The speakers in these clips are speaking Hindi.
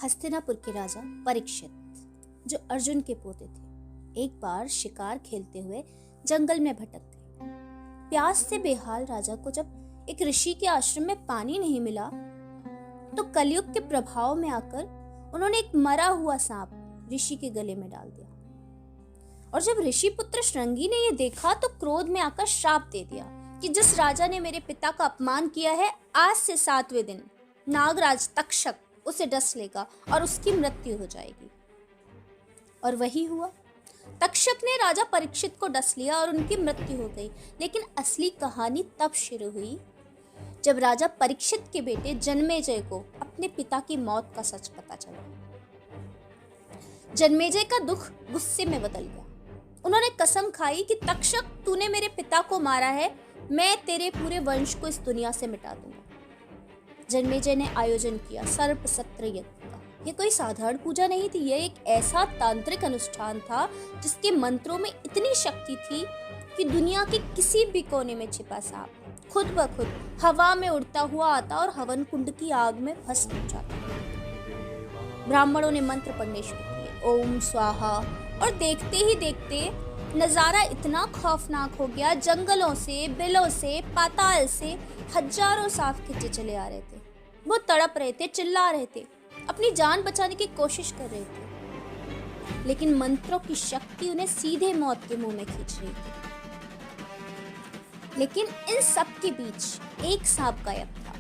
हस्तिनापुर के राजा परीक्षित, जो अर्जुन के पोते थे, एक बार शिकार खेलते हुए जंगल में भटक गए। प्यास से बेहाल राजा को जब एक ऋषि के आश्रम में पानी नहीं मिला तो कलयुग के प्रभाव में आकर उन्होंने एक मरा हुआ सांप ऋषि के गले में डाल दिया। और जब ऋषि पुत्र श्रृंगी ने यह देखा तो क्रोध में आकर श्राप दे दिया कि जिस राजा ने मेरे पिता का अपमान किया है, आज से 7वें दिन नागराज तक्षक उसे डस लेगा और उसकी मृत्यु हो जाएगी। और वही हुआ। तक्षक ने राजा परीक्षित को डस लिया और उनकी मृत्यु हो गई। लेकिन असली कहानी तब शुरू हुई जब राजा परीक्षित के बेटे जन्मेजय को अपने पिता की मौत का सच पता चला। जन्मेजय का दुख गुस्से में बदल गया। उन्होंने कसम खाई कि तक्षक, तूने मेरे पिता को मारा है, मैं तेरे पूरे वंश को इस दुनिया से मिटा दूंगा। जन्मेजय ने आयोजन किया सर्प सत्र यज्ञ का। यह कोई साधारण पूजा नहीं थी, यह एक ऐसा तांत्रिक अनुष्ठान था जिसके मंत्रों में इतनी शक्ति थी कि दुनिया के किसी भी कोने में छिपा सांप खुद ब खुद हवा में उड़ता हुआ आता और हवन कुंड की आग में भस्म हो जाता। ब्राह्मणों ने मंत्र पढ़ने शुरू किए, ओम स्वाहा, और देखते ही देखते नजारा इतना खौफनाक हो गया। जंगलों से, बिलों से, पाताल से हजारों सांप खींचे चले आ रहे थे। वो तड़प रहे थे, चिल्ला रहे थे, अपनी जान बचाने की कोशिश कर रहे थे, लेकिन मंत्रों की शक्ति उन्हें सीधे मौत के मुंह में खींच रही थी। लेकिन इन सब के बीच एक सांप गायब था,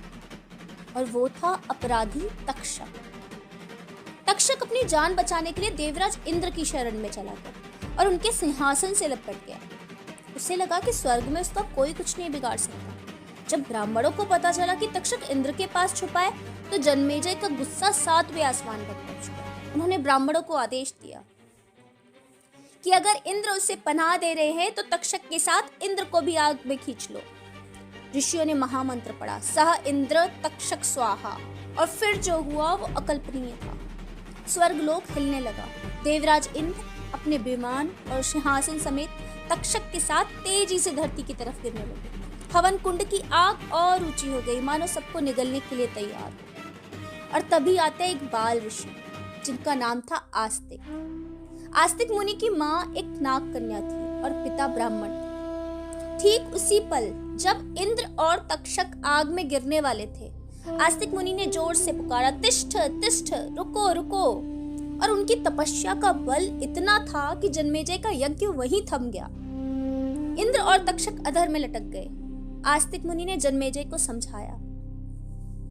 और वो था अपराधी तक्षक। तक्षक अपनी जान बचाने के लिए देवराज इंद्र की शरण में चला गया और उनके सिंहासन से लपट गया। उसे लगा कि स्वर्ग में उसका कोई कुछ नहीं बिगाड़ सकता। जब ब्राह्मणों को पता चला कि तक्षक इंद्र के पास छुपा है तो जन्मेजय का गुस्सा 7वें आसमान पर पहुंच गया। उन्होंने ब्राह्मणों को आदेश दिया कि अगर इंद्र उसे पनाह दे रहे हैं तो तक्षक के साथ इंद्र को भी आग में खींच लो। ऋषियों ने महामंत्र पढ़ा, सह इंद्र तक्षक स्वाहा, और फिर जो हुआ वो अकल्पनीय था। स्वर्गलोक हिलने लगा। देवराज इंद्र अपने विमान और सिंहासन समेत तक्षक के साथ तेजी से धरती की तरफ गिरने लगे। हवन कुंड की आग और ऊंची हो गई, मानो सबको निगलने के लिए तैयार। और तभी आते एक बाल ऋषि जिनका नाम था आस्तिक। आस्तिक मुनि की माँ एक नाग कन्या थी और पिता ब्राह्मण थे। ठीक उसी पल जब इंद्र और तक्षक आग में गिरने वाले थे, आस्तिक मुनि ने जोर से पुकारा, तिष्ठ तिष्ठ, रुको रुको। और उनकी तपस्या का बल इतना था कि जन्मेजय का यज्ञ वहीं थम गया। इंद्र और तक्षक अधर में लटक गए। आस्तिक मुनि ने जन्मेजय को समझाया